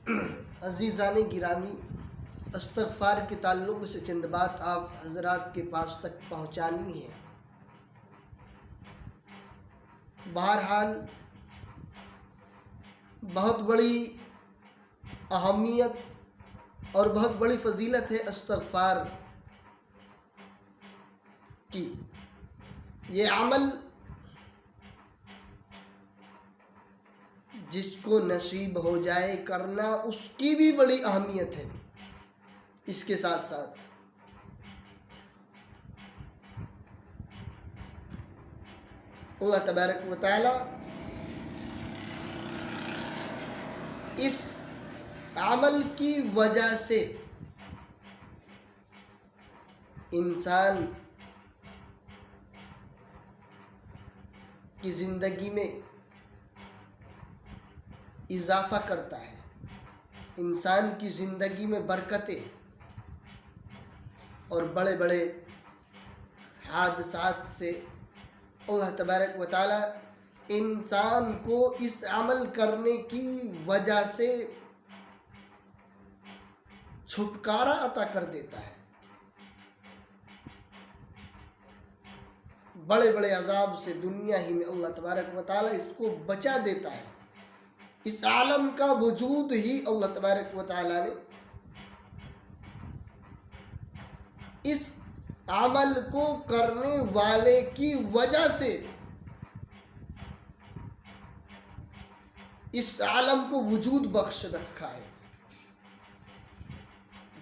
عزیزان گرامی، استغفار کے تعلق سے چند بات آپ حضرات کے پاس تک پہنچانی ہے۔ بہرحال بہت بڑی اہمیت اور بہت بڑی فضیلت ہے استغفار کی۔ یہ عمل جس کو نصیب ہو جائے کرنا، اس کی بھی بڑی اہمیت ہے۔ اس کے ساتھ ساتھ اللہ تبارک و تعالی اس عمل کی وجہ سے انسان کی زندگی میں اضافہ کرتا ہے، انسان کی زندگی میں برکتیں اور بڑے بڑے حادثات سے اللہ تبارک و تعالی انسان کو اس عمل کرنے کی وجہ سے چھٹکارا عطا کر دیتا ہے، بڑے بڑے عذاب سے دنیا ہی میں اللہ تبارک و تعالی اس کو بچا دیتا ہے۔ اس عالم کا وجود ہی اللہ تبارک و تعالی نے اس عمل کو کرنے والے کی وجہ سے اس عالم کو وجود بخش رکھا ہے۔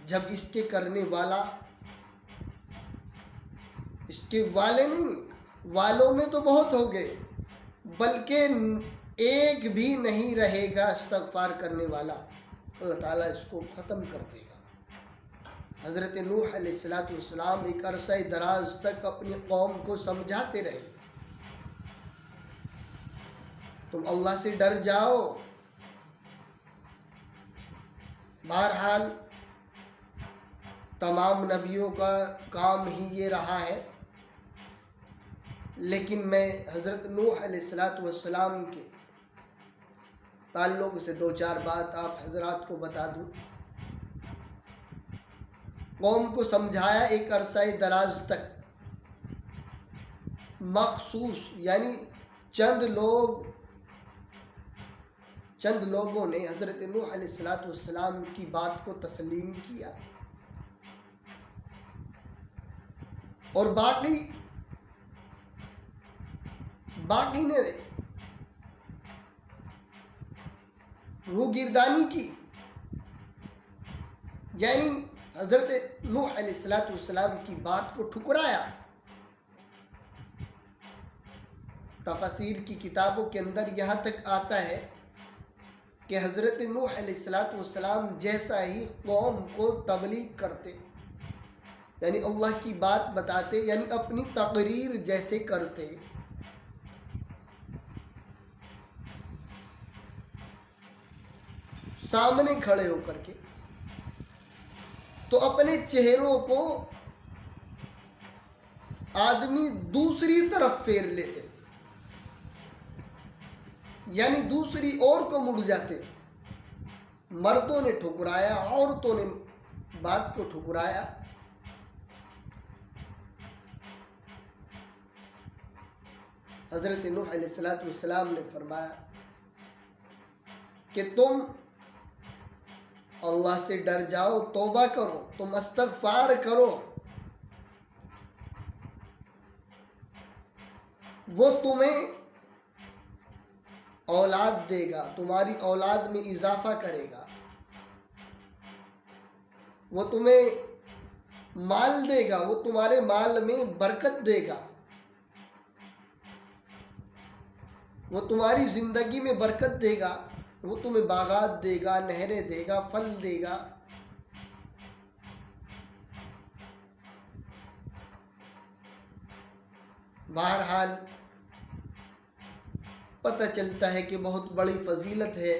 جب اس کے کرنے والا، اس کے والے نہیں، والوں میں تو بہت ہو گئے، بلکہ ایک بھی نہیں رہے گا استغفار کرنے والا، اللہ تعالیٰ اس کو ختم کر دے گا۔ حضرت نوح علیہ السلام ایک عرصہ دراز تک اپنی قوم کو سمجھاتے رہے، تم اللہ سے ڈر جاؤ۔ بہرحال تمام نبیوں کا کام ہی یہ رہا ہے، لیکن میں حضرت نوح علیہ السلام کے تعلق سے دو چار بات آپ حضرات کو بتا دوں۔ قوم کو سمجھایا ایک عرصہ دراز تک، مخصوص یعنی چند لوگوں نے حضرت نوح علیہ السلام کی بات کو تسلیم کیا، اور باقی نے روگردانی کی، یعنی حضرت نوح علیہ السلام کی بات کو ٹھکرایا۔ تفاسیر کی کتابوں کے اندر یہاں تک آتا ہے کہ حضرت نوح علیہ السلام جیسا ہی قوم کو تبلیغ کرتے، یعنی اللہ کی بات بتاتے، یعنی اپنی تقریر جیسے کرتے، سامنے کھڑے ہو کر کے، تو اپنے چہروں کو آدمی دوسری طرف پھیر لیتے، یعنی دوسری اور کو مڑ جاتے۔ مردوں نے ٹھکرایا، عورتوں نے بات کو ٹھکرایا۔ حضرت نوح علیہ السلام نے فرمایا کہ تم اللہ سے ڈر جاؤ، توبہ کرو، تم استغفار کرو، وہ تمہیں اولاد دے گا، تمہاری اولاد میں اضافہ کرے گا، وہ تمہیں مال دے گا، وہ تمہارے مال میں برکت دے گا، وہ تمہاری زندگی میں برکت دے گا، وہ تمہیں باغات دے گا، نہریں دے گا، پھل دے گا۔ بہرحال پتہ چلتا ہے کہ بہت بڑی فضیلت ہے۔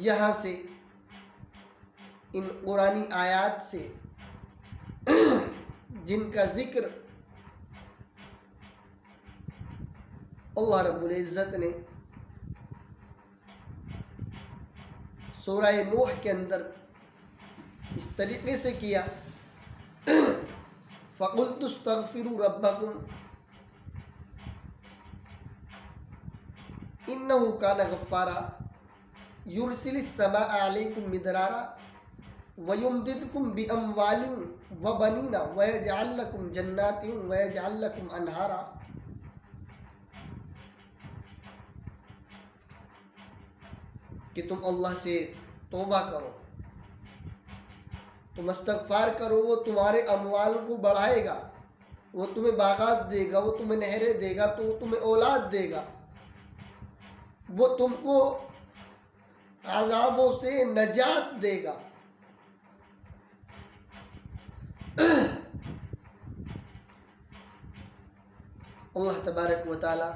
یہاں سے ان قرآنی آیات سے جن کا ذکر اللہ رب العزت نے سورہ نوح کے اندر اس طریقے سے کیا، فَقُلْتُ اسْتَغْفِرُوا رَبَّكُمْ إِنَّهُ كَانَ غَفَّارًا يُرْسِلِ السَّمَاءَ عَلَيْكُمْ مِدْرَارًا وَيُمْدِدْكُمْ بِأَمْوَالٍ وَبَنِينَ وَيَجْعَلْ لَكُمْ جَنَّاتٍ وَيَجْعَلْ لَكُمْ أَنْهَارًا۔ کہ تم اللہ سے توبہ کرو، تم استغفار کرو، وہ تمہارے اموال کو بڑھائے گا، وہ تمہیں باغات دے گا، وہ تمہیں نہریں دے گا، تو وہ تمہیں اولاد دے گا، وہ تم کو عذابوں سے نجات دے گا۔ اللہ تبارک و تعالی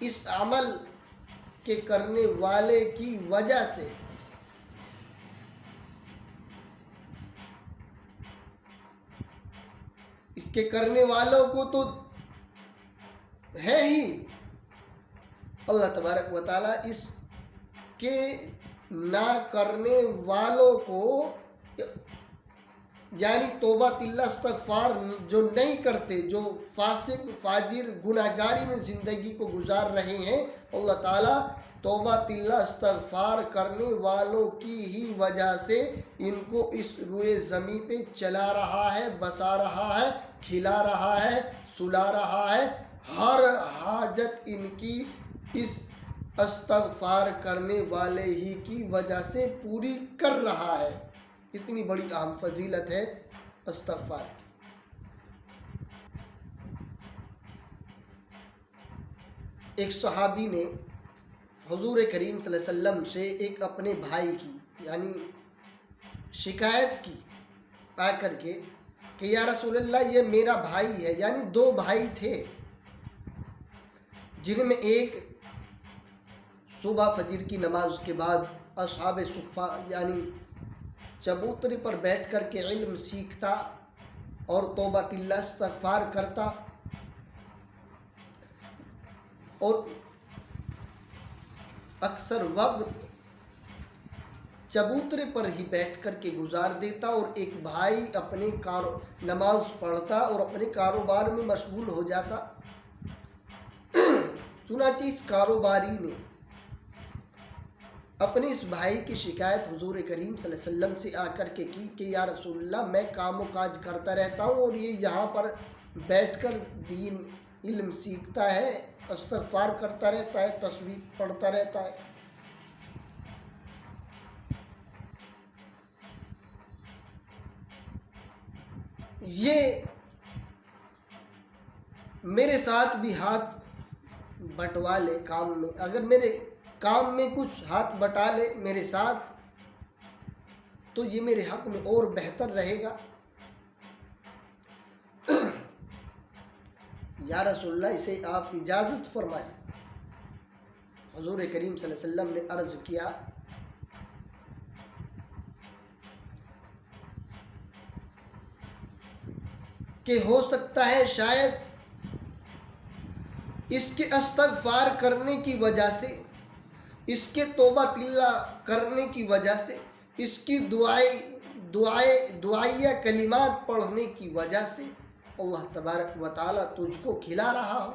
اس عمل کے کرنے والے کی وجہ سے اس کے کرنے والوں کو تو ہے ہی، اللہ تبارک و تعالیٰ اس کے نہ کرنے والوں کو، یعنی توبہ اللہ استغفار جو نہیں کرتے، جو فاسق فاجر گناہگاری میں زندگی کو گزار رہے ہیں، اللہ تعالیٰ توبہ اللہ استغفار کرنے والوں کی ہی وجہ سے ان کو اس روئے زمین پہ چلا رہا ہے، بسا رہا ہے، کھلا رہا ہے، سلا رہا ہے، ہر حاجت ان کی اس استغفار کرنے والے ہی کی وجہ سے پوری کر رہا ہے۔ اتنی بڑی اہم فضیلت ہے استغفار کی۔ ایک صحابی نے حضور کریم صلی اللہ علیہ وسلم سے ایک اپنے بھائی کی یعنی شکایت کی آ کر کے کہ یا رسول اللہ یہ میرا بھائی ہے، یعنی دو بھائی تھے جن میں ایک صبح فجر کی نماز کے بعد اصحاب صفہ یعنی چبوترے پر بیٹھ کر کے علم سیکھتا اور توبہ اللہ استغفار کرتا، اور اکثر وقت چبوترے پر ہی بیٹھ کر کے گزار دیتا، اور ایک بھائی اپنے نماز پڑھتا اور اپنے کاروبار میں مشغول ہو جاتا۔ چنانچہ اس کاروباری نے اپنے اس بھائی کی شکایت حضور کریم صلی اللہ علیہ وسلم سے آ کر کے کی کہ یا رسول اللہ میں کام و کاج کرتا رہتا ہوں اور یہ یہاں پر بیٹھ کر دین علم سیکھتا ہے، استغفار کرتا رہتا ہے، تسبیح پڑھتا رہتا ہے۔ یہ میرے ساتھ بھی ہاتھ بٹوا لے کام میں، اگر میرے کام میں کچھ ہاتھ بٹا لے میرے ساتھ تو یہ میرے حق میں اور بہتر رہے گا۔ یا رسول اللہ اسے آپ اجازت فرمائیں۔ حضور کریم صلی اللہ علیہ وسلم نے عرض کیا کہ ہو سکتا ہے شاید اس کے استغفار کرنے کی وجہ سے، اس کے توبہ اللہ کرنے کی وجہ سے، اس کی دعائیہ کلمات پڑھنے کی وجہ سے اللہ تبارک و تعالیٰ تجھ کو کھلا رہا ہو۔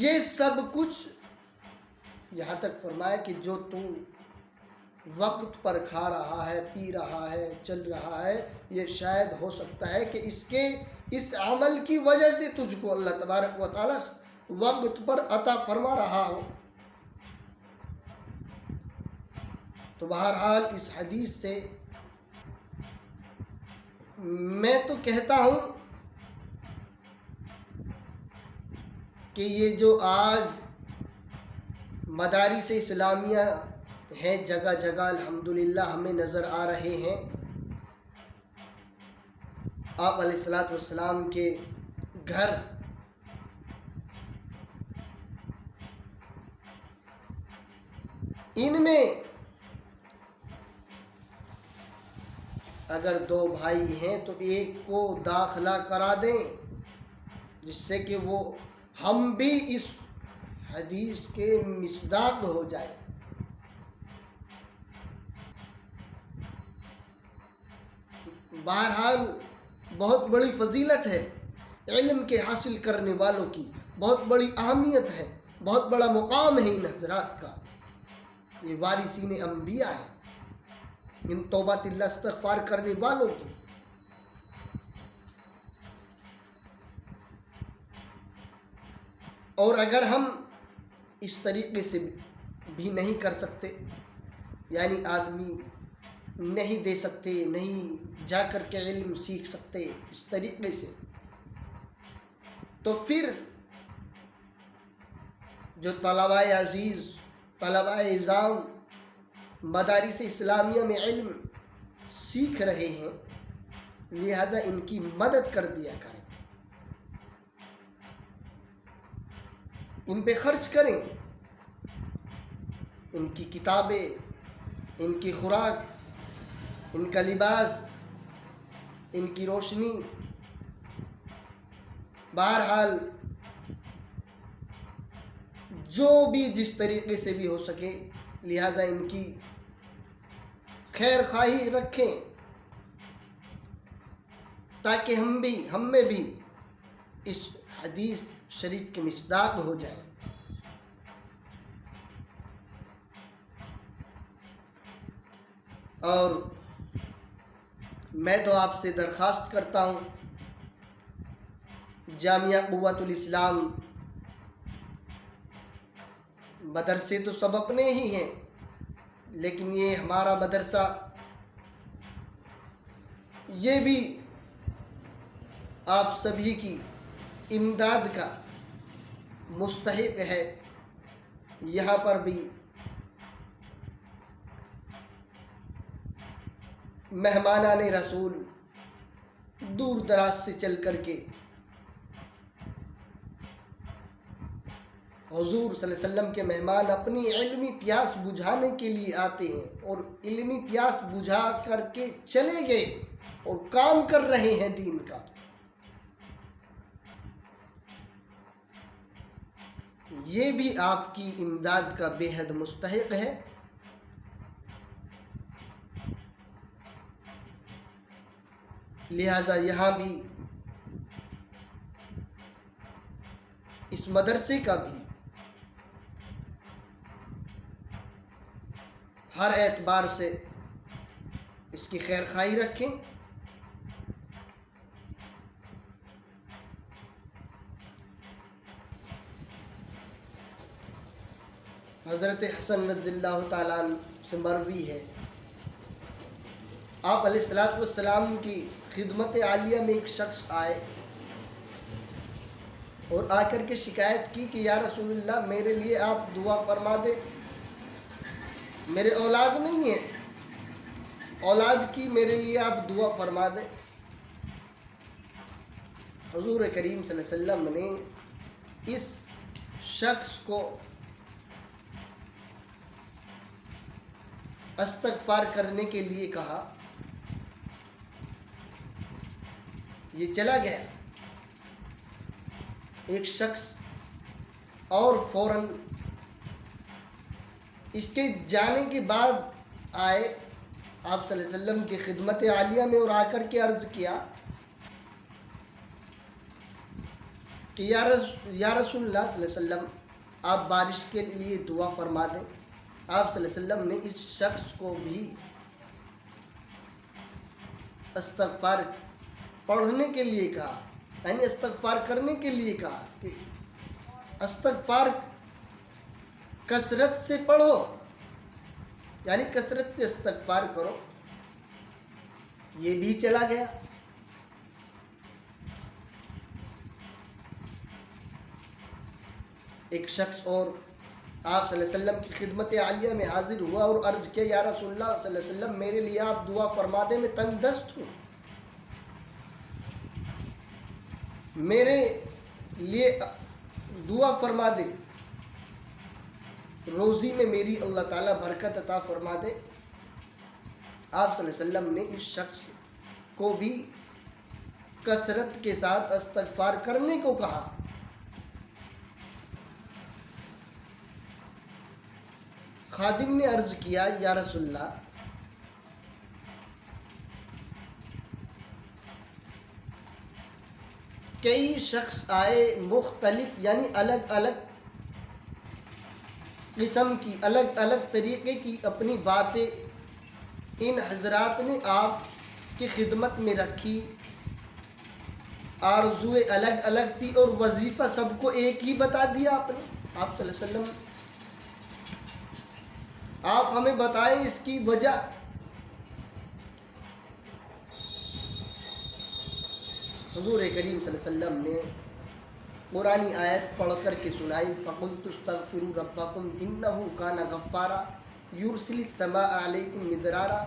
یہ سب کچھ یہاں تک فرمایا کہ جو تو وقت پر کھا رہا ہے، پی رہا ہے، چل رہا ہے، یہ شاید ہو سکتا ہے کہ اس عمل کی وجہ سے تجھ کو اللہ تبارک و تعالیٰ وقت پر عطا فرما رہا ہو۔ تو بہرحال اس حدیث سے میں تو کہتا ہوں کہ یہ جو آج مدارس اسلامیہ ہیں جگہ جگہ الحمدللہ ہمیں نظر آ رہے ہیں، آپ علیہ الصلوۃ والسلام کے گھر ان میں اگر دو بھائی ہیں تو ایک کو داخلہ کرا دیں جس سے کہ وہ ہم بھی اس حدیث کے مصداق ہو جائیں۔ بہرحال بہت بڑی فضیلت ہے علم کے حاصل کرنے والوں کی، بہت بڑی اہمیت ہے، بہت بڑا مقام ہے ان حضرات کا۔ یہ وارثین انبیاء ہیں، ان توبۃ اللہ استغفار کرنے والوں کی۔ اور اگر ہم اس طریقے سے بھی نہیں کر سکتے، یعنی آدمی نہیں دے سکتے، نہیں جا کر کے علم سیکھ سکتے اس طریقے سے، تو پھر جو طلباء عزیز، طلباء اعظام مدارس اسلامیہ میں علم سیکھ رہے ہیں، لہذا ان کی مدد کر دیا کریں، ان پہ خرچ کریں، ان کی کتابیں، ان کی خوراک، ان کا لباس، ان کی روشنی، بہرحال جو بھی جس طریقے سے بھی ہو سکے، لہذا ان کی خیر خواہی رکھیں تاکہ ہم میں بھی اس حدیث شریف کے مصداق ہو جائیں۔ اور میں تو آپ سے درخواست کرتا ہوں، جامعہ قوت الاسلام مدرسے تو سب اپنے ہی ہیں، لیکن یہ ہمارا مدرسہ یہ بھی آپ سبھی کی امداد کا مستحق ہے۔ یہاں پر بھی مہمانان رسول دور دراز سے چل کر کے حضور صلی اللہ علیہ وسلم کے مہمان اپنی علمی پیاس بجھانے کے لیے آتے ہیں، اور علمی پیاس بجھا کر کے چلے گئے اور کام کر رہے ہیں دین کا۔ یہ بھی آپ کی امداد کا بے حد مستحق ہے۔ لہذا یہاں بھی اس مدرسے کا بھی ہر اعتبار سے اس کی خیر خواہی رکھیں۔ حضرت حسن رضی اللہ تعالیٰ عنہ سے مروی ہے، آپ علیہ الصلوۃ والسلام کی خدمت عالیہ میں ایک شخص آئے اور آ کر کے شکایت کی کہ یا رسول اللہ، میرے لیے آپ دعا فرما دیں، میرے اولاد نہیں ہے، اولاد کی میرے لیے آپ دعا فرما دیں۔ حضور کریم صلی اللہ علیہ وسلم نے اس شخص کو استغفار کرنے کے لیے کہا، یہ چلا گیا۔ ایک شخص اور فوراً اس کے جانے کے بعد آئے آپ صلی اللہ علیہ وسلم کی خدمت عالیہ میں، اور آ کر کے عرض کیا کہ یا رسول اللہ صلی اللہ علیہ وسلم، آپ بارش کے لیے دعا فرما دیں۔ آپ صلی اللہ علیہ وسلم نے اس شخص کو بھی استغفار پڑھنے کے لیے کہا، یعنی استغفار کرنے کے لیے کہا کہ استغفار کثرت سے پڑھو، یعنی کثرت سے استغفار کرو۔ یہ بھی چلا گیا۔ ایک شخص اور آپ صلی اللہ علیہ وسلم کی خدمت عالیہ میں حاضر ہوا اور عرض کیا، یا رسول اللہ صلی اللہ علیہ وسلم، میرے لیے آپ دعا فرما دیں، میں تنگ دست ہوں، میرے لیے دعا فرما دے، روزی میں میری اللہ تعالیٰ برکت عطا فرما دے۔ آپ صلی اللہ علیہ وسلم نے اس شخص کو بھی کثرت کے ساتھ استغفار کرنے کو کہا۔ خادم نے عرض کیا یا رسول اللہ، کئی شخص آئے مختلف یعنی الگ الگ قسم کی، الگ الگ طریقے کی اپنی باتیں ان حضرات نے آپ کی خدمت میں رکھی، آرزویں الگ الگ تھی اور وظیفہ سب کو ایک ہی بتا دیا آپ نے۔ آپ صلی اللہ علیہ وسلم آپ ہمیں بتائیں اس کی وجہ۔ حضور کریم صلی اللہ علیہ وسلم نے قرآنی آیت پڑھ کر کے سنائی، فَقُلْتُ اسْتَغْفِرُوا رَبَّكُمْ إِنَّهُ كَانَ غَفَّارًا يُرْسِلِ السَّمَاءَ عَلَيْكُمْ مِدْرَارًا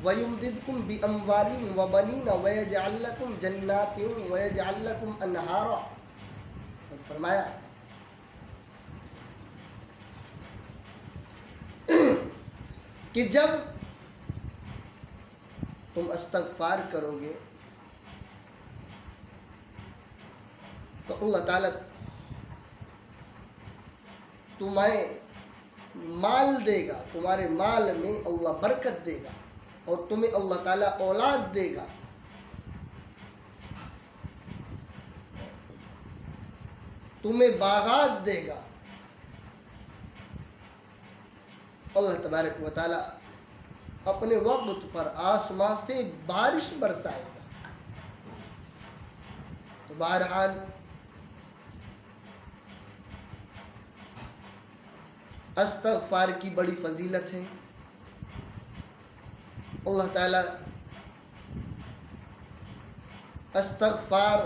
وَيُمْدِدْكُمْ بِأَمْوَالٍ وَبَنِينَ وَيَجْعَلْ لَكُمْ جَنَّاتٍ وَيَجْعَلْ لَكُمْ أَنْهَارًا۔ اور فرمایا کہ جب تم استغفار کرو گے تو اللہ تعالیٰ تمہیں مال دے گا، تمہارے مال میں اللہ برکت دے گا، اور تمہیں اللہ تعالیٰ اولاد دے گا، تمہیں باغات دے گا، اللہ تبارک و تعالیٰ اپنے وقت پر آسمان سے بارش برسائے گا۔ تو بہرحال استغفار کی بڑی فضیلت ہے۔ اللہ تعالیٰ استغفار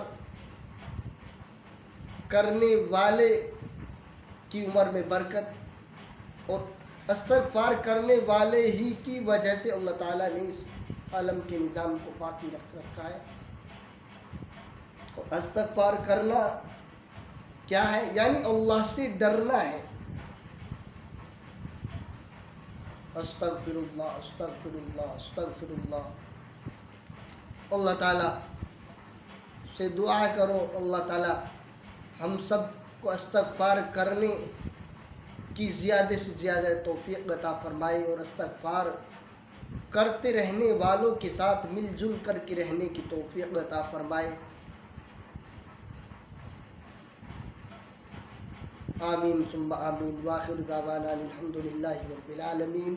کرنے والے کی عمر میں برکت، اور استغفار کرنے والے ہی کی وجہ سے اللہ تعالیٰ نے اس عالم کے نظام کو باقی رکھا ہے۔ اور استغفار کرنا کیا ہے؟ یعنی اللہ سے ڈرنا ہے۔ استغفر اللہ استغفر اللہ استغفر اللہ۔ اللہ تعالیٰ سے دعا کرو، اللہ تعالیٰ ہم سب کو استغفار کرنے کی زیادہ سے زیادہ توفیق عطا فرمائے، اور استغفار کرتے رہنے والوں کے ساتھ مل جل کر کے رہنے کی توفیق عطا فرمائے۔ آمین ثم آمین، وآخر دعوانا الحمد للہ رب العالمین۔